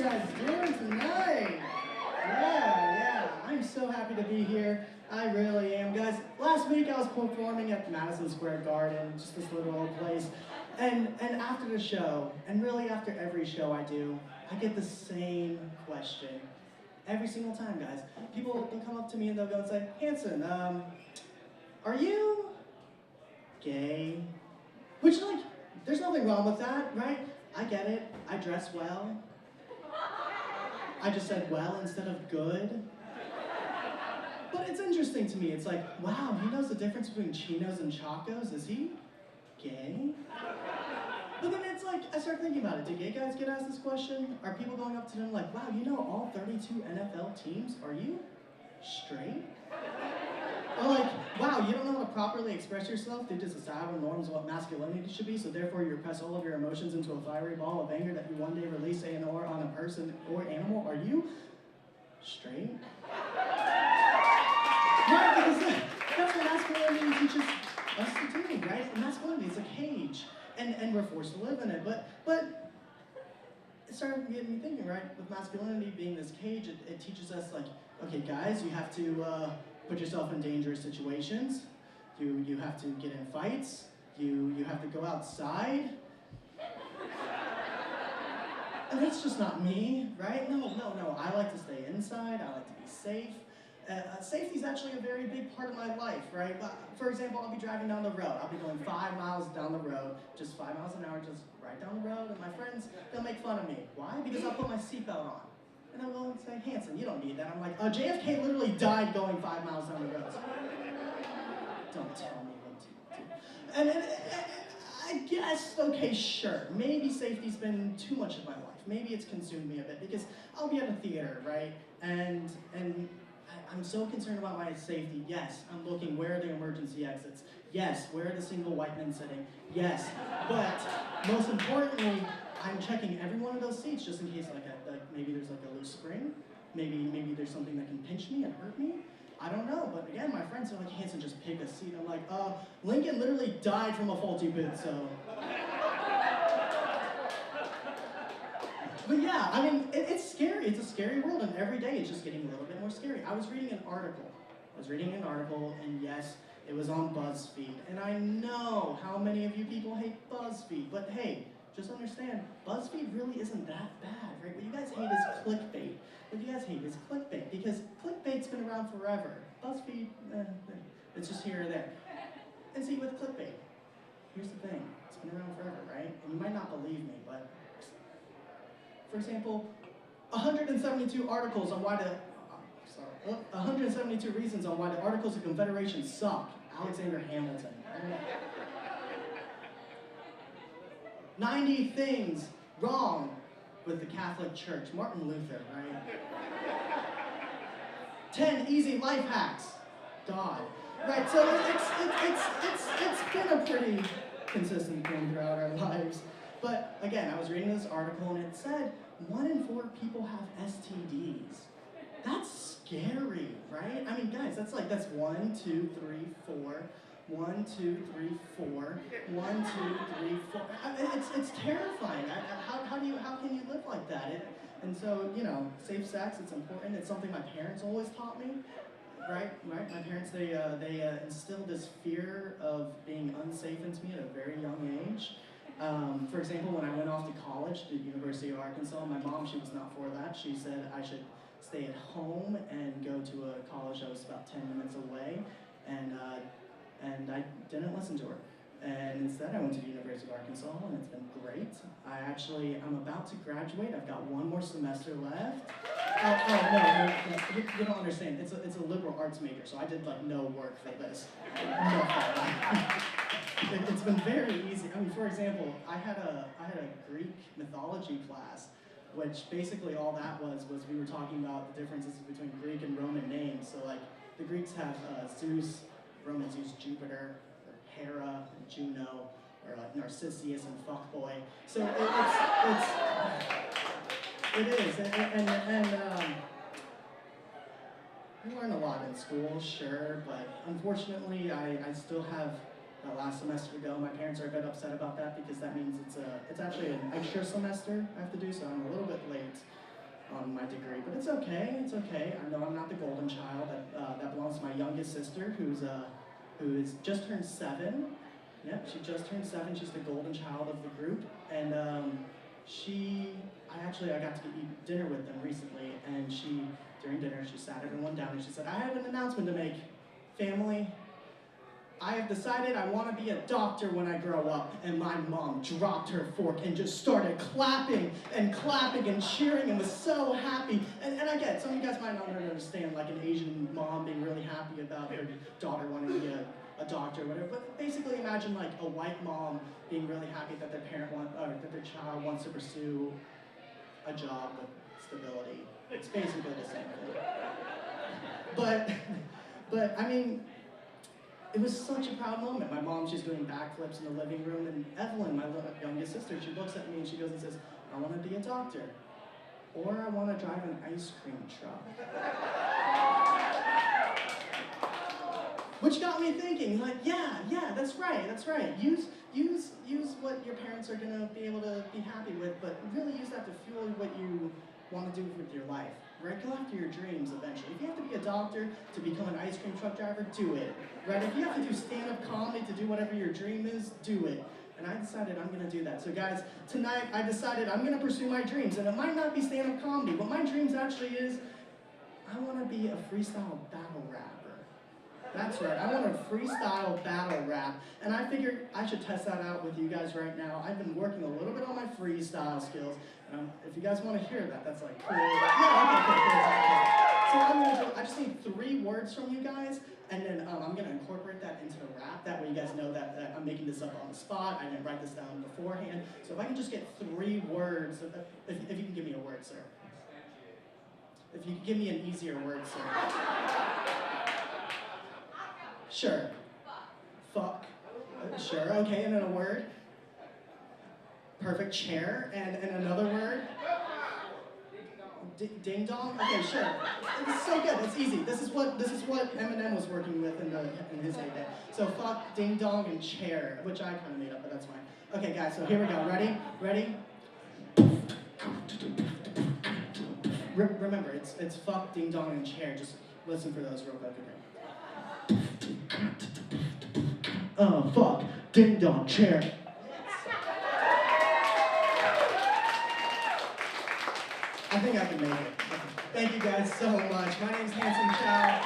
guys doing tonight? Yeah, I'm so happy to be here. I really am, guys. Last week I was performing at Madison Square Garden, just this little old place. And after the show, and really after every show I do, I get the same question. Every single time, guys. People will come up to me and they'll go and say, Hansen, are you gay? Which, like, there's nothing wrong with that, right? I get it. I dress well. I just said well instead of good. But it's interesting to me. It's like, wow, he knows the difference between chinos and chacos. Is he gay? But then it's like, I start thinking about it. Do gay guys get asked this question? Are people going up to them like, wow, you know all 32 NFL teams? Are you straight? Or like, wow, you don't know how to properly express yourself through just societal norms of what masculinity should be, so therefore you repress all of your emotions into a fiery ball of anger that you one day release, say, or on a person or animal. Are you straight? Right, because that's what masculinity teaches us to do, right? And masculinity is a cage, and we're forced to live in it. But it started getting me thinking, right? With masculinity being this cage, it teaches us, like, okay, guys, you have to put yourself in dangerous situations. You have to get in fights. You have to go outside. And that's just not me, right? No. I like to stay inside. I like to be safe. Safety is actually a very big part of my life, right? For example, I'll be driving down the road. I'll be going 5 miles down the road, just 5 miles an hour, just right down the road, and my friends, they'll make fun of me. Why? Because I'll put my seatbelt on. And I'll go and say, Hansen, you don't need that. I'm like, JFK literally died going 5 miles down the road. Don't tell me what to do. And I guess, okay, sure, maybe safety's been too much of my life. Maybe it's consumed me a bit, because I'll be at a theater, right? And I'm so concerned about my safety. Yes, I'm looking, where are the emergency exits? Yes, where are the single white men sitting? Yes, but most importantly, I'm checking every one of those seats just in case, like maybe there's like a loose spring, maybe there's something that can pinch me and hurt me. I don't know, but again, my friends are like, Hansen, just pick a seat. I'm like, Lincoln literally died from a faulty boot, so. But yeah, I mean, it's scary. It's a scary world, and every day it's just getting a little bit more scary. I was reading an article, and yes, it was on BuzzFeed. And I know how many of you people hate BuzzFeed, but hey, just understand, BuzzFeed really isn't that bad, right? What you guys hate is clickbait. Because clickbait's been around forever. BuzzFeed, it's just here or there. And see, with clickbait, here's the thing. It's been around forever, right? And you might not believe me, but for example, 172 articles on why 172 reasons on why the Articles of Confederation suck. Alexander Hamilton. Right? 90 things wrong with the Catholic Church. Martin Luther, right? 10 easy life hacks. God. Right, so it's been a pretty consistent thing throughout our lives. But again, I was reading this article and it said 1 in 4 people have STDs. That's scary, right? I mean, guys, that's 1, 2, 3, 4. 1, 2, 3, 4. 1, 2, 3, 4. It's terrifying. How can you live like that? And so, you know, safe sex, it's important. It's something my parents always taught me. Right. My parents, they instilled this fear of being unsafe into me at a very young age. For example, when I went off to college, to the University of Arkansas, my mom, she was not for that. She said I should stay at home and go to a college that was about 10 minutes away, and I didn't listen to her. And instead, I went to the University of Arkansas, and it's been great. I'm about to graduate. I've got 1 more semester left. No, you don't understand. It's a liberal arts major, so I did no work for this. It's been very easy. I mean, for example, I had a Greek mythology class, which basically all that was we were talking about the differences between Greek and Roman names. So the Greeks have Zeus, Romans use Jupiter, or Hera, and Juno, or Narcissus and fuckboy. So it is, and you learn a lot in school, sure, but unfortunately, I still have last semester to go. My parents are a bit upset about that because that means it's actually an extra semester I have to do, so I'm a little bit late. on my degree, but it's okay. It's okay. I know I'm not the golden child. That belongs to my youngest sister, who is just turned 7. Yep, she just turned 7. She's the golden child of the group, and I got to eat dinner with them recently, and during dinner, she sat everyone down and she said, "I have an announcement to make, family. I have decided I want to be a doctor when I grow up." And my mom dropped her fork and just started clapping and cheering and was so happy. And I get it, some of you guys might not understand, like an Asian mom being really happy about her daughter wanting to be a doctor or whatever. But basically imagine like a white mom being really happy that that their child wants to pursue a job with stability. It's basically the same thing. But I mean, it was such a proud moment. My mom, she's doing backflips in the living room, and Evelyn, my youngest sister, she looks at me and she goes and says, "I want to be a doctor, or I want to drive an ice cream truck." Which got me thinking, like, yeah, that's right. Use what your parents are gonna be able to be happy with, but really use that to fuel what you want to do with your life, right? Go after your dreams eventually. If you have to be a doctor to become an ice cream truck driver, do it, right? If you have to do stand-up comedy to do whatever your dream is, do it. And I decided I'm gonna do that. So guys, tonight I decided I'm gonna pursue my dreams, and it might not be stand-up comedy, but my dreams actually is, I wanna be a freestyle battle rapper. That's right, I want to freestyle battle rap, and I figured I should test that out with you guys right now. I've been working a little bit on my freestyle skills. If you guys want to hear that, that's like cool. Yeah, okay. So what I'm going to do, I just need 3 words from you guys, and then I'm going to incorporate that into the rap. That way you guys know that I'm making this up on the spot. I didn't write this down beforehand. So if I can just get 3 words, if you can give me a word, sir. If you could give me an easier word, sir. Sure. Fuck. Sure, okay, and then a word. Perfect. Chair, and another word. Ding dong? Okay, sure. It's so good, it's easy. This is what Eminem was working with in his heyday. So fuck, ding dong, and chair, which I kind of made up, but that's fine. Okay guys, so here we go. Ready? Remember, it's fuck, ding dong, and chair. Just listen for those real quick, okay? Fuck, ding dong, chair. I think I can make it. Thank you guys so much. My name's Hansen Chao.